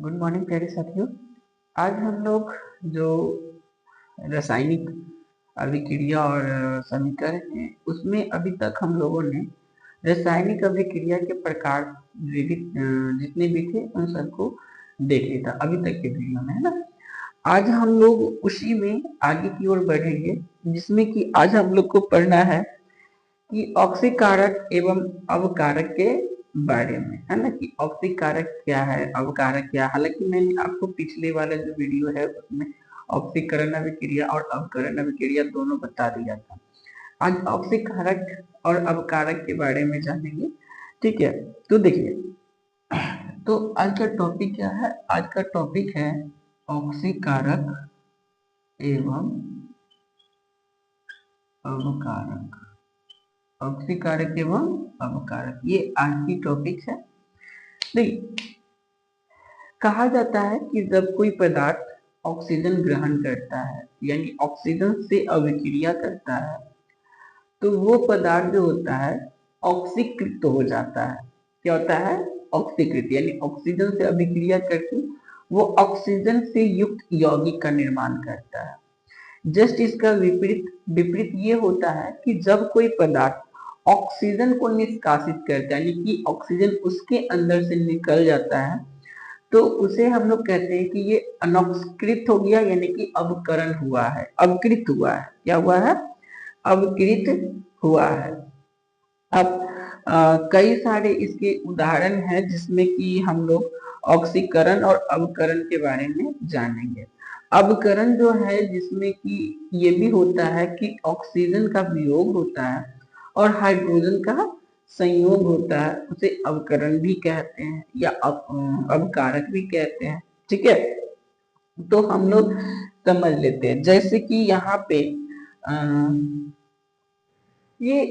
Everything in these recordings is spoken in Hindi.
गुड मॉर्निंग प्यारे साथियों। आज हम लोग जो रासायनिक अभिक्रिया और समीकरण है उसमें अभी तक हम लोगों ने रासायनिक अभिक्रिया के प्रकार जितने भी थे उन सबको देख लिया था अभी तक के वीडियो में, है ना। आज हम लोग उसी में आगे की ओर बढ़ेंगे, जिसमें कि आज हम लोग को पढ़ना है कि ऑक्सीकारक एवं अवकारक के बारे में, है ना, कि ऑक्सीकारक क्या है, अवकारक क्या है। हालांकि मैंने आपको पिछले वाला जो वीडियो है उसमें ऑक्सीकरण अभिक्रिया और अवकरण अभिक्रिया दोनों बता दिया था। आज ऑक्सीकारक और अवकारक के बारे में जानेंगे, ठीक है। तो देखिए, तो आज का टॉपिक क्या है? आज का टॉपिक है ऑक्सीकारक एवं अवकारक। ऑक्सीकारक एवं अवकारक, ये आज की टॉपिक है। देखिए, कहा जाता है कि जब कोई पदार्थ ऑक्सीजन ग्रहण करता है यानी ऑक्सीजन से अभिक्रिया करता है तो वो पदार्थ जो होता है ऑक्सीकृत हो जाता है। क्या होता है? ऑक्सीकृत, यानी ऑक्सीजन से अभिक्रिया करके वो ऑक्सीजन से युक्त यौगिक का निर्माण करता है। जस्ट इसका विपरीत विपरीत ये होता है कि जब कोई पदार्थ ऑक्सीजन को निष्कासित करता है, यानी कि ऑक्सीजन उसके अंदर से निकल जाता है, तो उसे हम लोग कहते हैं कि ये अनॉक्सकृत हो गया, यानी कि अवकरण हुआ है, अवकृत हुआ है। क्या हुआ है? अवकृत हुआ है। अब कई सारे इसके उदाहरण हैं जिसमें कि हम लोग ऑक्सीकरण और अवकरण के बारे में जानेंगे। अवकरण जो है जिसमें कि ये भी होता है कि ऑक्सीजन का वियोग होता है और हाइड्रोजन का संयोग होता है, उसे अवकरण भी कहते हैं या अवकारक भी कहते हैं, ठीक है। तो हम लोग समझ लेते हैं, जैसे कि यहाँ पे ये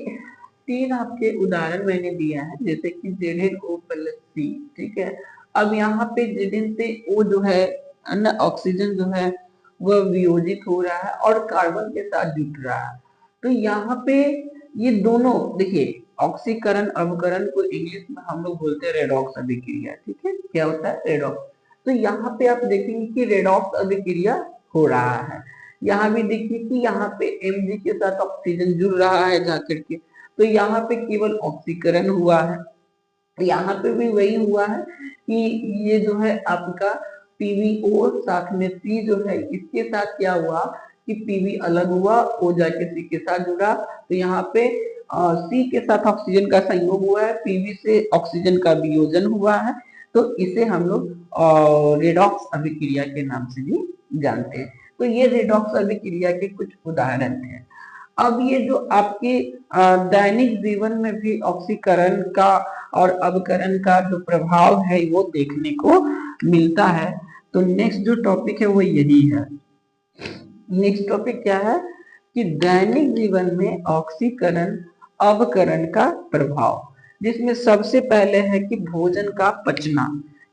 तीन आपके उदाहरण मैंने दिया है, जैसे कि ZnO प्लस C, ठीक है। अब यहाँ पे Zn से O जो है ना, ऑक्सीजन जो है वह वियोजित हो रहा है और कार्बन के साथ जुट रहा है। तो यहाँ पे ये दोनों देखिए, ऑक्सीकरण अवकरण को इंग्लिश में हम लोग बोलते हैं रेडॉक्स अभिक्रिया, ठीक है। क्या होता है? रेडॉक्स। तो यहाँ पे आप देखेंगे कि रेडॉक्स अभिक्रिया हो रहा है। यहाँ भी देखिए कि यहाँ पे Mg के साथ ऑक्सीजन जुड़ रहा है जाकर के, तो यहाँ पे केवल ऑक्सीकरण हुआ है। यहाँ पे भी वही हुआ है कि ये जो है आपका PbO साथ में C जो है, इसके साथ क्या हुआ कि Pb अलग हुआ, O जाके C के साथ जुड़ा, तो यहाँ पे C के साथ ऑक्सीजन का संयोग हुआ है, Pb से ऑक्सीजन का वियोजन हुआ है। तो इसे हम लोग रेडॉक्स अभिक्रिया के नाम से भी जानते हैं। तो ये रेडॉक्स अभिक्रिया के कुछ उदाहरण हैं। अब ये जो आपके दैनिक जीवन में भी ऑक्सीकरण का और अवकरण का जो प्रभाव है वो देखने को मिलता है। तो नेक्स्ट जो टॉपिक है वो यही है। नेक्स्ट टॉपिक क्या है कि दैनिक जीवन में ऑक्सीकरण अवकरण का प्रभाव, जिसमें सबसे पहले है कि भोजन का पचना,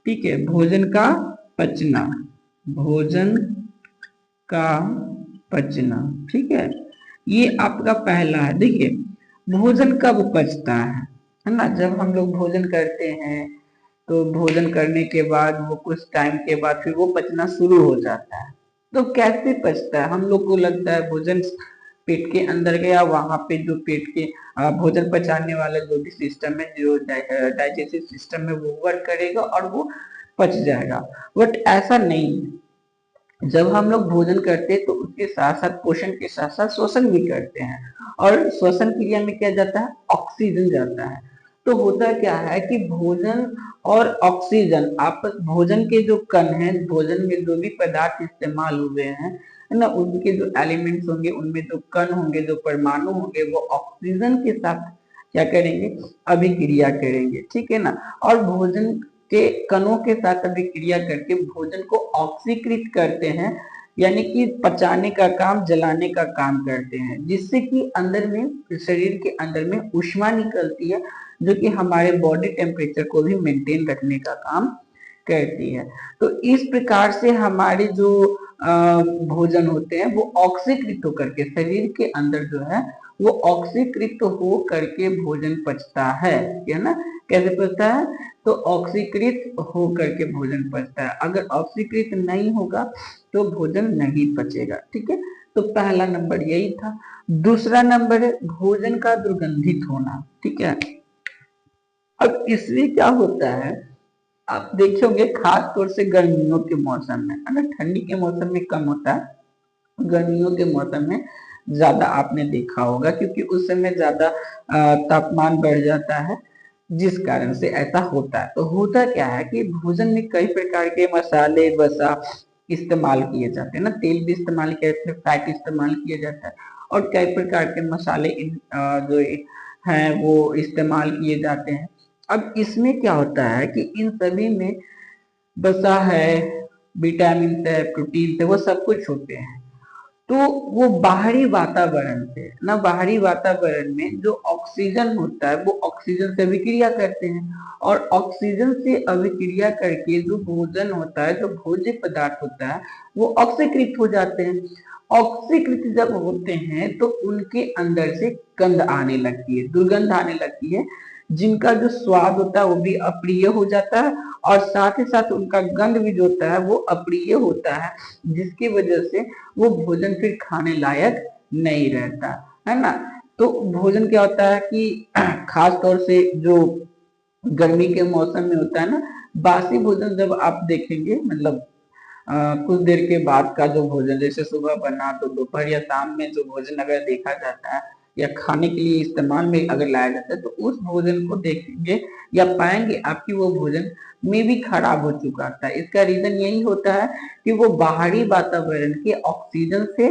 ठीक है। भोजन का पचना, भोजन का पचना, ठीक है, ये आपका पहला है। देखिए, भोजन कब पचता है ना, जब हम लोग भोजन करते हैं तो भोजन करने के बाद वो कुछ टाइम के बाद फिर वो पचना शुरू हो जाता है। तो कैसे पचता है? हम लोग को लगता है भोजन पेट के अंदर गया, वहां पे जो पेट के भोजन पचाने वाला जो भी सिस्टम है, जो डाइजेस्टिव सिस्टम है, वो वर्क करेगा और वो पच जाएगा। बट ऐसा नहीं है। जब हम लोग भोजन करते हैं तो उसके साथ साथ पोषण के साथ साथ श्वसन भी करते हैं, और श्वसन क्रिया में क्या जाता है? ऑक्सीजन जाता है। तो होता क्या है कि भोजन और ऑक्सीजन आपस, भोजन के जो कण हैं, भोजन में जो भी पदार्थ इस्तेमाल हुए हैं, है ना, उनके जो एलिमेंट्स होंगे, उनमें जो कण होंगे, जो परमाणु होंगे, वो ऑक्सीजन के साथ क्या करेंगे? अभिक्रिया करेंगे, ठीक है ना। और भोजन के कणों के साथ अभिक्रिया करके भोजन को ऑक्सीकृत करते हैं, यानी कि पचाने का काम, जलाने का काम करते हैं, जिससे कि अंदर में, शरीर के अंदर में ऊष्मा निकलती है, जो कि हमारे बॉडी टेम्परेचर को भी मेंटेन रखने का काम करती है। तो इस प्रकार से हमारे जो भोजन होते हैं वो ऑक्सीकृत होकर के शरीर के अंदर जो है वो ऑक्सीकृत हो करके भोजन पचता है ना। कैसे पचता है? तो ऑक्सीकृत होकर के भोजन पचता है। अगर ऑक्सीकृत नहीं होगा तो भोजन नहीं पचेगा। ठीक है, तो पहला नंबर यही था। दूसरा नंबर है भोजन का दुर्गंधित होना। ठीक है, अब इसमें क्या होता है, आप देखे होंगे खास तौर से गर्मियों के मौसम में, अगर ठंडी के मौसम में कम होता है, गर्मियों के मौसम में ज्यादा आपने देखा होगा, क्योंकि उस समय ज्यादा तापमान बढ़ जाता है, जिस कारण से ऐसा होता है। तो होता क्या है कि भोजन में कई प्रकार के मसाले वसा इस्तेमाल किए जाते हैं ना, तेल भी इस्तेमाल किया जाता है, फैट इस्तेमाल किया जाता है, और कई प्रकार के मसाले जो हैं वो इस्तेमाल किए जाते हैं। अब इसमें क्या होता है कि इन सभी में वसा है, विटामिन है, प्रोटीन है, वो सब कुछ होते हैं। तो वो बाहरी वातावरण से ना, बाहरी वातावरण में जो ऑक्सीजन होता है वो ऑक्सीजन से अभिक्रिया करते हैं, और ऑक्सीजन से अभिक्रिया करके जो भोजन होता है, जो भोज्य पदार्थ होता है, वो ऑक्सीकृत हो जाते हैं। ऑक्सीकृत जब होते हैं तो उनके अंदर से गंध आने लगती है, दुर्गंध आने लगती है, जिनका जो स्वाद होता है वो भी अप्रिय हो जाता है, और साथ ही साथ उनका गंध भी जो होता है वो अप्रिय होता है, जिसकी वजह से वो भोजन फिर खाने लायक नहीं रहता है ना। तो भोजन क्या होता है कि खास तौर से जो गर्मी के मौसम में होता है ना, बासी भोजन जब आप देखेंगे, मतलब कुछ देर के बाद का जो भोजन, जैसे सुबह बना तो दोपहर या शाम में जो भोजन अगर देखा जाता है या खाने के लिए इस्तेमाल में अगर लाया जाता है, तो उस भोजन को देखेंगे या पाएंगे आपकी वो भोजन में भी खराब हो चुका था। इसका रीजन यही होता है कि वो बाहरी वातावरण के ऑक्सीजन से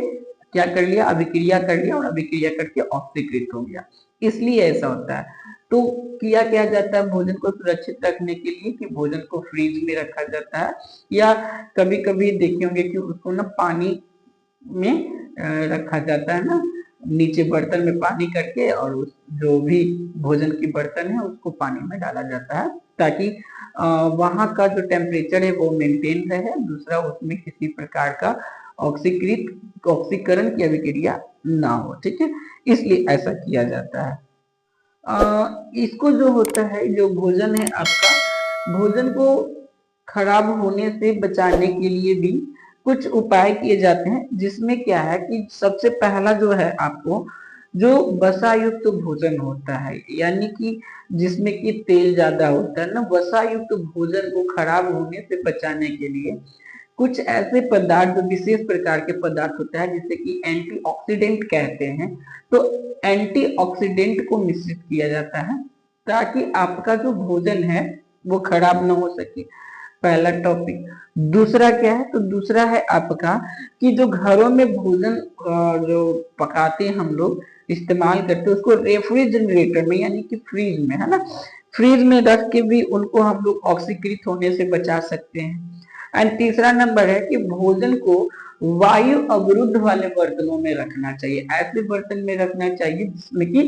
क्या कर लिया, अभिक्रिया कर लिया, और अभिक्रिया करके ऑक्सीकृत हो गया, इसलिए ऐसा होता है। तो किया क्या जाता है भोजन को सुरक्षित रखने के लिए कि भोजन को फ्रीज में रखा जाता है, या कभी कभी देखे होंगे कि उसको ना पानी में रखा जाता है ना, नीचे बर्तन में पानी करके, और उस जो भी भोजन की बर्तन है उसको पानी में डाला जाता है, ताकि वहां का जो टेम्परेचर है वो मेंटेन रहे, दूसरा उसमें किसी प्रकार का ऑक्सीकरण की अभिक्रिया ना हो। ठीक है, इसलिए ऐसा किया जाता है। इसको जो होता है, जो भोजन है आपका, भोजन को खराब होने से बचाने के लिए भी कुछ उपाय किए जाते हैं, जिसमें क्या है कि सबसे पहला जो है आपको, जो वसा युक्त भोजन होता है, यानी कि जिसमें कि तेल ज्यादा होता है ना, वसा युक्त भोजन को खराब होने से बचाने के लिए कुछ ऐसे पदार्थ, जो विशेष प्रकार के पदार्थ होता है, जिसे कि एंटीऑक्सीडेंट कहते हैं, तो एंटीऑक्सीडेंट को मिश्रित किया जाता है, ताकि आपका जो भोजन है वो खराब ना हो सके। पहला टॉपिक। दूसरा क्या है, तो दूसरा है आपका कि जो घरों में भोजन जो पकाते हैं हम लोग, इस्तेमाल करते हैं, उसको रेफ्रिजरेटर में यानी कि फ्रीज में, है ना, फ्रीज में रख के भी उनको हम लोग ऑक्सीकृत होने से बचा सकते हैं। एंड तीसरा नंबर है कि भोजन को वायु अवरुद्ध वाले बर्तनों में रखना चाहिए, ऐसे बर्तन में रखना चाहिए जिसमें कि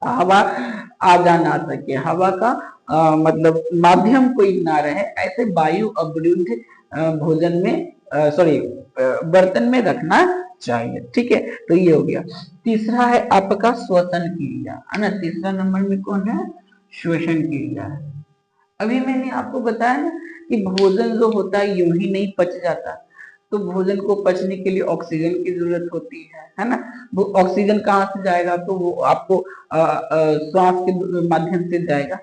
हवा आ जा ना सके, हवा का मतलब माध्यम कोई ना रहे, ऐसे वायु अवरुद्ध भोजन में सॉरी बर्तन में रखना चाहिए। ठीक है, तो ये हो गया। तीसरा है आपका श्वसन क्रिया, है ना, तीसरा नंबर में कौन है, श्वसन क्रिया है। अभी मैंने आपको बताया ना कि भोजन जो होता है यूं ही नहीं पच जाता, तो भोजन को पचने के लिए ऑक्सीजन की जरूरत होती है ना। वो ऑक्सीजन कहाँ से जाएगा, तो वो आपको श्वास के माध्यम से जाएगा।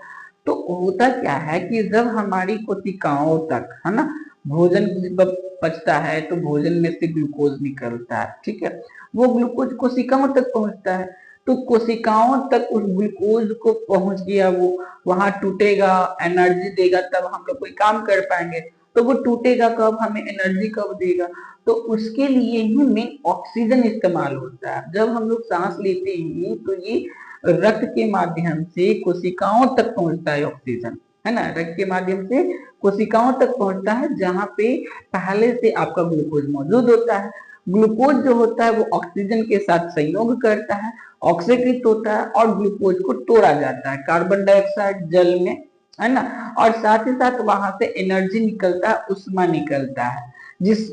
तो होता क्या है कि जब हमारी कोशिकाओं तक, है ना, भोजन जब पचता है तो भोजन में से ग्लूकोज निकलता है। ठीक है, वो ग्लूकोज कोशिकाओं तक पहुंचता है, तो कोशिकाओं तक उस ग्लूकोज को पहुंच गया, वो वहां टूटेगा, एनर्जी देगा, तब हम लोग कोई काम कर पाएंगे। तो वो टूटेगा कब, हमें एनर्जी कब देगा, तो उसके लिए ही मेन ऑक्सीजन इस्तेमाल होता है। जब हम लोग सांस लेते हैं तो ये रक्त के माध्यम से कोशिकाओं तक पहुंचता है ऑक्सीजन, है ना, रक्त के माध्यम से कोशिकाओं तक पहुंचता है, जहां पे पहले से आपका ग्लूकोज मौजूद होता है। ग्लूकोज जो होता है वो ऑक्सीजन के साथ संयोग करता है, ऑक्सीकृत होता है, और ग्लूकोज को तोड़ा जाता है कार्बन डाइऑक्साइड जल में, है ना, और साथ ही साथ वहां से एनर्जी निकलता है, उष्मा निकलता है, जिस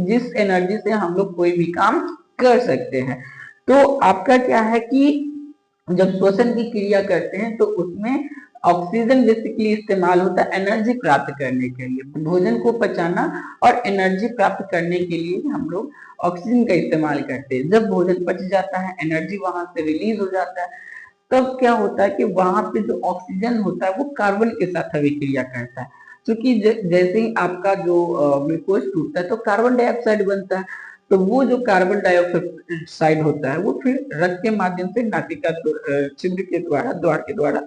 जिस एनर्जी से हम लोग कोई भी काम कर सकते हैं। तो आपका क्या है कि जब श्वसन की क्रिया करते हैं तो उसमें ऑक्सीजन बेसिकली इस्तेमाल होता है एनर्जी प्राप्त करने के लिए, भोजन को पचाना और एनर्जी प्राप्त करने के लिए हम लोग ऑक्सीजन का इस्तेमाल करते हैं। जब भोजन पच जाता है, एनर्जी वहां से रिलीज हो जाता है, तब क्या होता है कि वहां पे जो ऑक्सीजन होता है वो कार्बन के साथ अभिक्रिया करता है, क्योंकि जैसे ही आपका जो ग्लूकोज टूटता है तो कार्बन डाइऑक्साइड बनता है, तो वो जो कार्बन डाइऑक्साइड होता है वो फिर रक्त के माध्यम से नासिका छिद्र के द्वारा, द्वार के द्वारा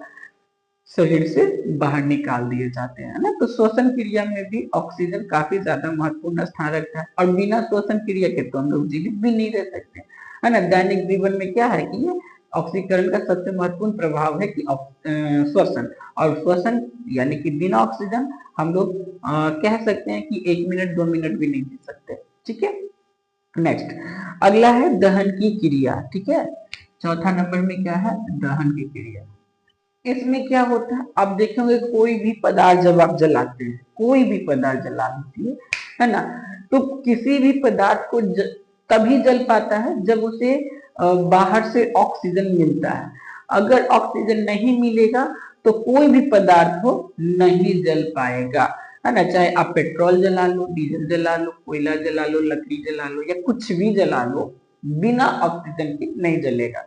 शरीर से बाहर निकाल दिए जाते हैं ना। तो श्वसन क्रिया में भी ऑक्सीजन काफी ज्यादा महत्वपूर्ण स्थान रखता है, और बिना श्वसन क्रिया के तो हम लोग जीवित भी नहीं रह सकते, है ना। दैनिक जीवन में क्या है कि ये ऑक्सीकरण का सबसे महत्वपूर्ण प्रभाव है कि श्वसन, और श्वसन यानी कि बिना ऑक्सीजन हम लोग कह सकते हैं कि 1 मिनट 2 मिनट भी नहीं जी सकते। ठीक है, नेक्स्ट अगला है दहन की क्रिया। ठीक है, चौथा नंबर में क्या है, दहन की क्रिया। इसमें क्या होता है, आप देखेंगे कोई भी पदार्थ जब आप जलाते हैं, कोई भी पदार्थ जला दीजिए, है ना, तो किसी भी पदार्थ को तभी जल पाता है जब उसे बाहर से ऑक्सीजन मिलता है। अगर ऑक्सीजन नहीं मिलेगा तो कोई भी पदार्थ हो नहीं जल पाएगा, है ना। चाहे आप पेट्रोल जला लो, डीजल जला लो, कोयला जला लो, लकड़ी जला लो, या कुछ भी जला लो, बिना ऑक्सीजन के नहीं जलेगा।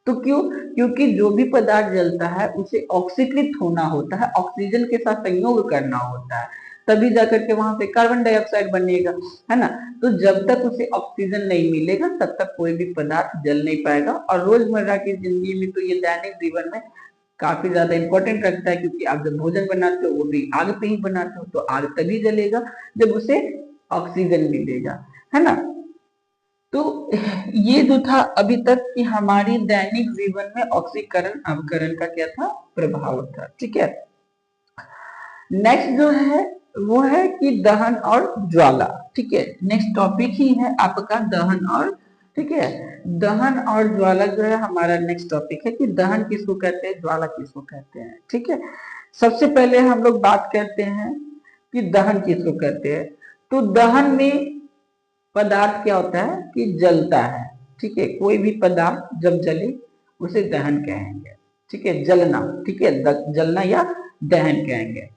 तो क्यों? क्योंकि जो भी पदार्थ जलता है उसे ऑक्सीकृत होना होता है, ऑक्सीजन के साथ संयोग करना होता है, तभी जाकर के वहां पे कार्बन डाइऑक्साइड बनेगा, है ना। तो जब तक उसे ऑक्सीजन नहीं मिलेगा तब तक कोई भी पदार्थ जल नहीं पाएगा। और रोजमर्रा की जिंदगी में तो ये दैनिक जीवन में काफी ज्यादा इंपॉर्टेंट रखता है, क्योंकि आप जब भोजन बनाते हो वो भी आग पे ही बनाते हो, तो आग तभी जलेगा जब उसे ऑक्सीजन मिलेगा, है ना। तो ये जो था अभी तक कि हमारी दैनिक जीवन में ऑक्सीकरण अवकरण का क्या था, प्रभाव था। ठीक है, नेक्स्ट जो है वो है कि दहन और ज्वाला। ठीक है, नेक्स्ट टॉपिक ही है आपका दहन और, ठीक है, दहन और ज्वाला जो है हमारा नेक्स्ट टॉपिक है कि दहन किसको कहते हैं, ज्वाला किसको कहते हैं। ठीक है, सबसे पहले हम लोग बात करते हैं कि दहन किसको कहते हैं। तो दहन में पदार्थ क्या होता है कि जलता है। ठीक है, कोई भी पदार्थ जब जले उसे दहन कहेंगे। ठीक है, जलना, ठीक है, जलना या दहन कहेंगे।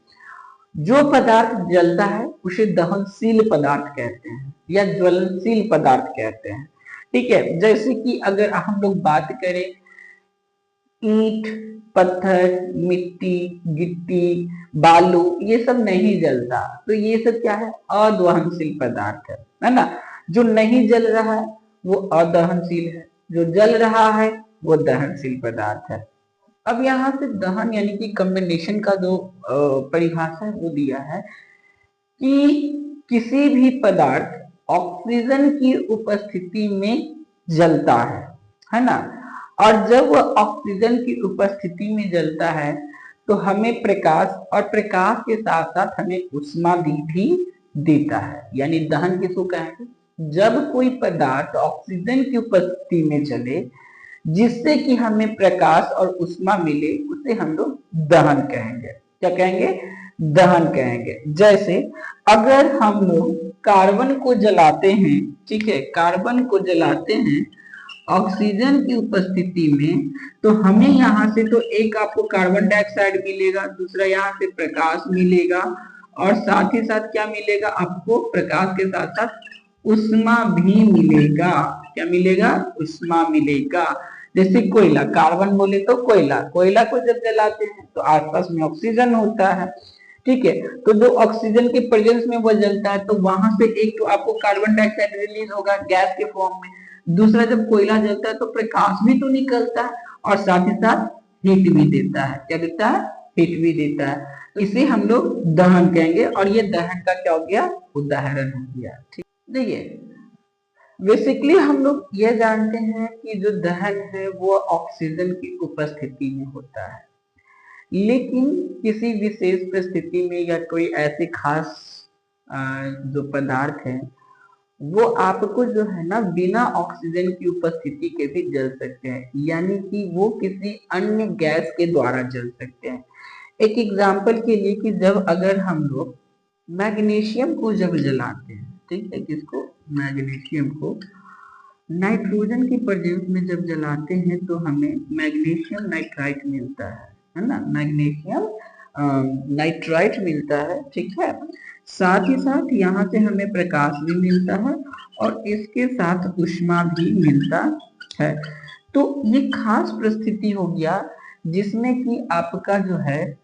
जो पदार्थ जलता है उसे दहनशील पदार्थ कहते हैं या ज्वलनशील पदार्थ कहते हैं। ठीक है, जैसे कि अगर हम लोग बात करें ईंट, पत्थर, मिट्टी, गिट्टी, बालू, ये सब नहीं जलता, तो ये सब क्या है, अदहनशील पदार्थ है ना। जो नहीं जल रहा है वो अदहनशील है, जो जल रहा है वो दहनशील पदार्थ है। अब यहाँ से दहन यानी कि कम्बिनेशन का जो परिभाषा है वो दिया है कि किसी भी पदार्थ ऑक्सीजन की उपस्थिति में जलता है ना। और जब वह ऑक्सीजन की उपस्थिति में जलता है तो हमें प्रकाश, और प्रकाश के साथ साथ हमें ऊष्मा भी देता है। यानी दहन किसको कहेंगे, जब कोई पदार्थ ऑक्सीजन की उपस्थिति में जले जिससे कि हमें प्रकाश और ऊष्मा मिले, उसे हम लोग दहन कहेंगे। क्या कहेंगे, दहन कहेंगे। जैसे अगर हम लोग कार्बन को जलाते हैं, ठीक है, कार्बन को जलाते हैं ऑक्सीजन की उपस्थिति में, तो हमें यहाँ से तो एक आपको कार्बन डाइऑक्साइड मिलेगा, दूसरा यहाँ से प्रकाश मिलेगा, और साथ ही साथ क्या मिलेगा आपको, प्रकाश के साथ साथ ऊष्मा भी मिलेगा। क्या मिलेगा, ऊष्मा मिलेगा। जैसे कोयला, कार्बन बोले तो कोयला, कोयला को जब जलाते हैं तो आसपास में ऑक्सीजन होता है। ठीक है, तो जो ऑक्सीजन के प्रेजेंस में वो जलता है तो वहां से एक तो आपको कार्बन डाइऑक्साइड रिलीज होगा गैस के फॉर्म में, दूसरा जब कोयला जलता है तो प्रकाश भी तो निकलता है और साथ ही साथ हीट भी देता है। क्या देता है, हीट भी देता है। तो इसे हम लोग दहन कहेंगे, और ये दहन का क्या हो गया, उदाहरण हो गया। ठीक, देखिए बेसिकली हम लोग ये जानते हैं कि जो दहन है वो ऑक्सीजन की उपस्थिति में होता है, लेकिन किसी विशेष परिस्थिति में या कोई ऐसे खास जो पदार्थ है वो आपको जो है ना बिना ऑक्सीजन की उपस्थिति के भी जल सकते हैं, यानी कि वो किसी अन्य गैस के द्वारा जल सकते हैं। एक एग्जांपल के लिए कि जब अगर हम लोग मैग्नीशियम को जब जलाते हैं, ठीक है, किसको, मैग्नीशियम को नाइट्रोजन की प्रेजेंस में जब जलाते हैं तो हमें मैग्नीशियम नाइट्राइट मिलता है। है ना, मैग्नीशियम नाइट्राइट मिलता है, ठीक है। साथ ही साथ यहाँ से हमें प्रकाश भी मिलता है और इसके साथ ऊष्मा भी मिलता है। तो ये खास परिस्थिति हो गया जिसमें कि आपका जो है,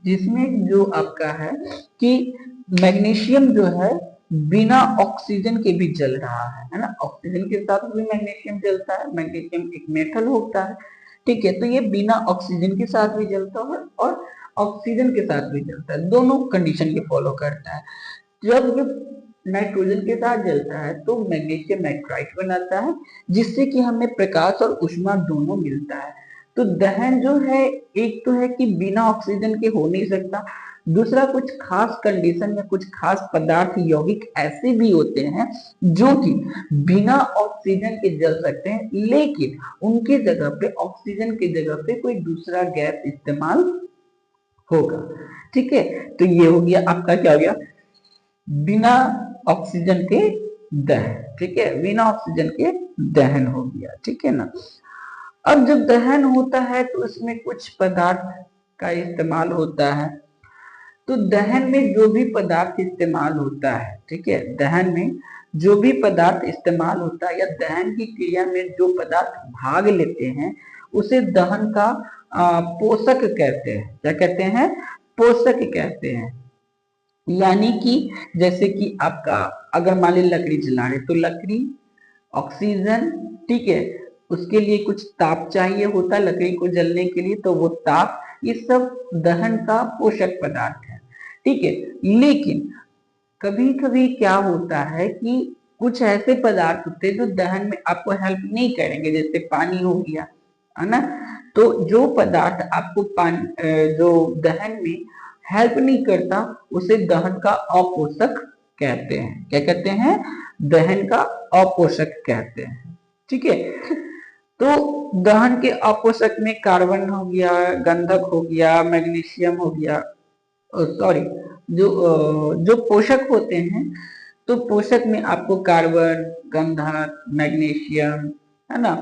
जिसमें जो आपका है कि मैग्नीशियम जो है बिना ऑक्सीजन के भी जल रहा है ना, ऑक्सीजन के साथ भी मैग्नीशियम जलता है, मैग्नीशियम एक मेटल होता है, ठीक है। तो ये बिना ऑक्सीजन के साथ भी जलता है और ऑक्सीजन के साथ भी जलता है, दोनों कंडीशन के फॉलो करता है। जब नाइट्रोजन के साथ जलता है तो मैग्नीशियम नाइट्राइट बनाता है, जिससे कि हमें प्रकाश और ऊष्मा दोनों मिलता है। तो दहन जो है, एक तो है कि बिना ऑक्सीजन के हो नहीं सकता, दूसरा कुछ खास कंडीशन में कुछ खास पदार्थ यौगिक ऐसे भी होते हैं जो कि बिना ऑक्सीजन के जल सकते हैं, लेकिन उनके जगह पे ऑक्सीजन की जगह पे कोई दूसरा गैस इस्तेमाल होगा, ठीक है। तो ये हो गया आपका, क्या हो गया, बिना ऑक्सीजन के दहन, ठीक है, बिना ऑक्सीजन के दहन हो गया, ठीक है ना। अब जब दहन होता है तो इसमें कुछ पदार्थ का इस्तेमाल होता है। तो दहन में जो भी पदार्थ इस्तेमाल होता है, ठीक है, दहन में जो भी पदार्थ इस्तेमाल होता है या दहन की क्रिया में जो पदार्थ भाग लेते हैं उसे दहन का पोषक कहते हैं। क्या कहते हैं? पोषक कहते हैं। यानी कि जैसे कि आपका अगर मान लीजिए लकड़ी जला रहे तो लकड़ी, ऑक्सीजन, ठीक है, उसके लिए कुछ ताप चाहिए होता है लकड़ी को जलने के लिए, तो वो ताप, ये सब दहन का पोषक पदार्थ है, ठीक है। लेकिन कभी कभी क्या होता है कि कुछ ऐसे पदार्थ होते हैं जो दहन में आपको हेल्प नहीं करेंगे, जैसे पानी हो गया, है ना। तो जो पदार्थ आपको पानी जो दहन में हेल्प नहीं करता उसे दहन का अपोषक कहते हैं। क्या कहते हैं? दहन का अपोषक कहते हैं, ठीक है। तो दहन के अपोषक में कार्बन हो गया, गंधक हो गया, मैग्नीशियम हो गया, सॉरी, जो पोषक होते हैं, तो पोषक में आपको कार्बन, गंधक, मैग्नीशियम, है ना,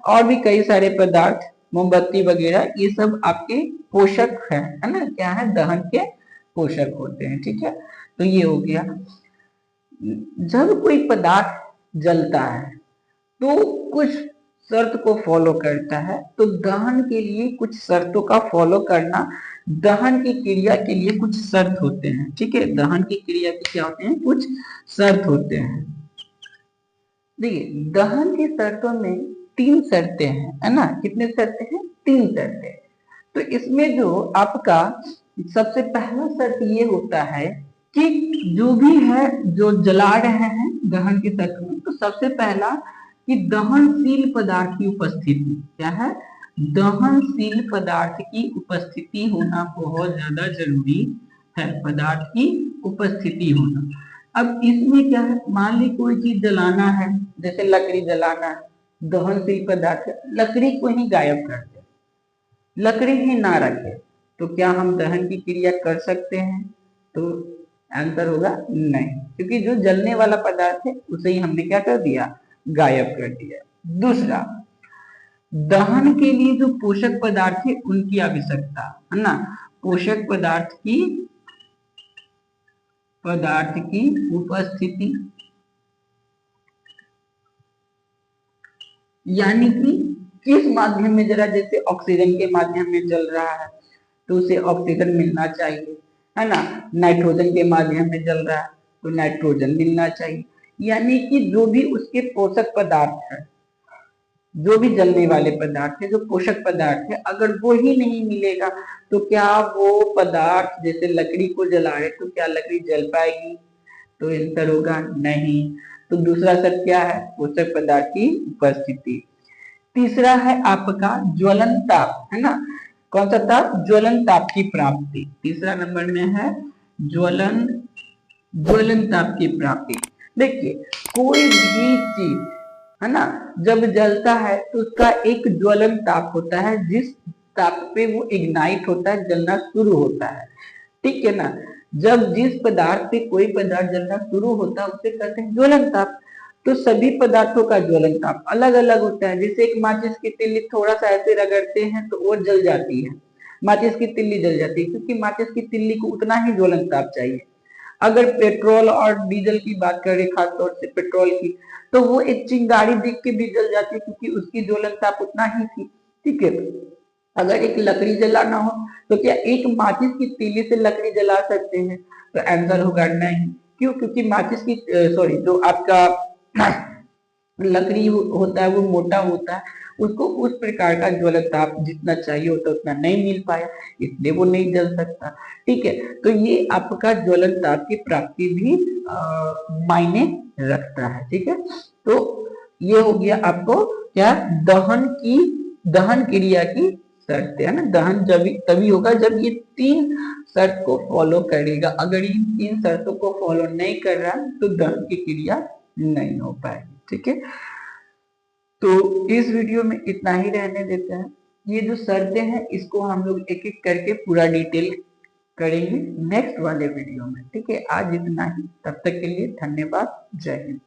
और भी कई सारे पदार्थ, मोमबत्ती वगैरह, ये सब आपके पोषक है ना, क्या है, दहन के पोषक होते हैं, ठीक है। तो ये हो गया। जब कोई पदार्थ जलता है तो कुछ शर्त को फॉलो करता है, तो दहन के लिए कुछ शर्तों का फॉलो करना, दहन की क्रिया के लिए कुछ शर्त होते हैं, ठीक है। दहन की क्रिया के क्या होते हैं? कुछ शर्त होते हैं। देखिए, दहन की शर्तों में 3 शर्तें हैं, है ना। कितने शर्तें हैं? 3 शर्तें। तो इसमें जो आपका सबसे पहला शर्त ये होता है कि जो भी है, जो जला रहे हैं दहन के शर्त में, तो सबसे पहला कि दहनशील पदार्थ की उपस्थिति। क्या है? दहनशील पदार्थ की उपस्थिति होना बहुत ज्यादा जरूरी है, पदार्थ की उपस्थिति होना। अब इसमें क्या है, मान ली कोई चीज जलाना है, जैसे लकड़ी जलाना है, दहनशील पदार्थ, लकड़ी को ही गायब कर दे, लकड़ी ही ना रखे, तो क्या हम दहन की क्रिया कर सकते हैं? तो आंसर होगा नहीं, क्योंकि जो जलने वाला पदार्थ है उसे ही हमने क्या कर दिया? गायब कर दिया। दूसरा, दहन के लिए जो पोषक पदार्थ है उनकी आवश्यकता, है ना, पोषक पदार्थ की उपस्थिति, यानी कि किस माध्यम में जरा, जैसे ऑक्सीजन के माध्यम में जल रहा है तो उसे ऑक्सीजन मिलना चाहिए, है ना। नाइट्रोजन के माध्यम में जल रहा है तो नाइट्रोजन मिलना चाहिए। यानी कि जो भी उसके पोषक पदार्थ है, जो भी जलने वाले पदार्थ है, जो पोषक पदार्थ है, अगर वो ही नहीं मिलेगा तो क्या वो पदार्थ, जैसे लकड़ी को जला रहे तो क्या लकड़ी जल पाएगी? तो आंसर होगा नहीं। तो दूसरा शर्त क्या है? पोषक पदार्थ की उपस्थिति। तीसरा है आपका ज्वलन ताप, है ना। कौन सा ताप? ज्वलन ताप की प्राप्ति। तीसरा नंबर में है ज्वलन ताप की प्राप्ति। देखिए, कोई भी चीज, है ना, जब जलता है तो उसका एक ज्वलन ताप होता है, जिस ताप पे वो इग्नाइट होता है, जलना शुरू होता है, ठीक है ना। जब जिस पदार्थ पे कोई पदार्थ जलना शुरू होता है उसे कहते हैं ज्वलन ताप। तो सभी पदार्थों का ज्वलन ताप अलग अलग होता है। जैसे एक माचिस की तिल्ली थोड़ा सा ऐसे रगड़ते हैं तो वो जल जाती है, माचिस की तिल्ली जल जाती है, क्योंकि माचिस की तिल्ली को उतना ही ज्वलन ताप चाहिए। अगर पेट्रोल और डीजल की बात करें, खासतौर से पेट्रोल की, तो वो एक चिंगारी देख के भी जल जाती है, क्योंकि उसकी ज्वलन ताप उतना ही थी। ठीक है, अगर एक लकड़ी जलाना हो तो क्या एक माचिस की तीली से लकड़ी जला सकते हैं? तो आंसर होगा नहीं। क्यों? क्योंकि माचिस की सॉरी जो आपका लकड़ी होता है वो मोटा होता है, उसको उस प्रकार का ज्वलन ताप जितना चाहिए होता है उतना नहीं मिल पाया, इसलिए वो नहीं जल सकता। ठीक है, तो ये आपका ज्वलन ताप की प्राप्ति भी मायने रखता है। ठीक है, तो ये हो गया आपको क्या, दहन क्रिया की शर्त है ना। दहन जब तभी होगा जब ये 3 शर्त को फॉलो करेगा। अगर इन 3 शर्तों को फॉलो नहीं कर रहा तो दहन की क्रिया नहीं हो पाएगी। ठीक है, तो इस वीडियो में इतना ही रहने देते हैं। ये जो शर्तें हैं इसको हम लोग एक एक करके पूरा डिटेल करेंगे नेक्स्ट वाले वीडियो में। ठीक है, आज इतना ही, तब तक के लिए धन्यवाद, जय हिंद।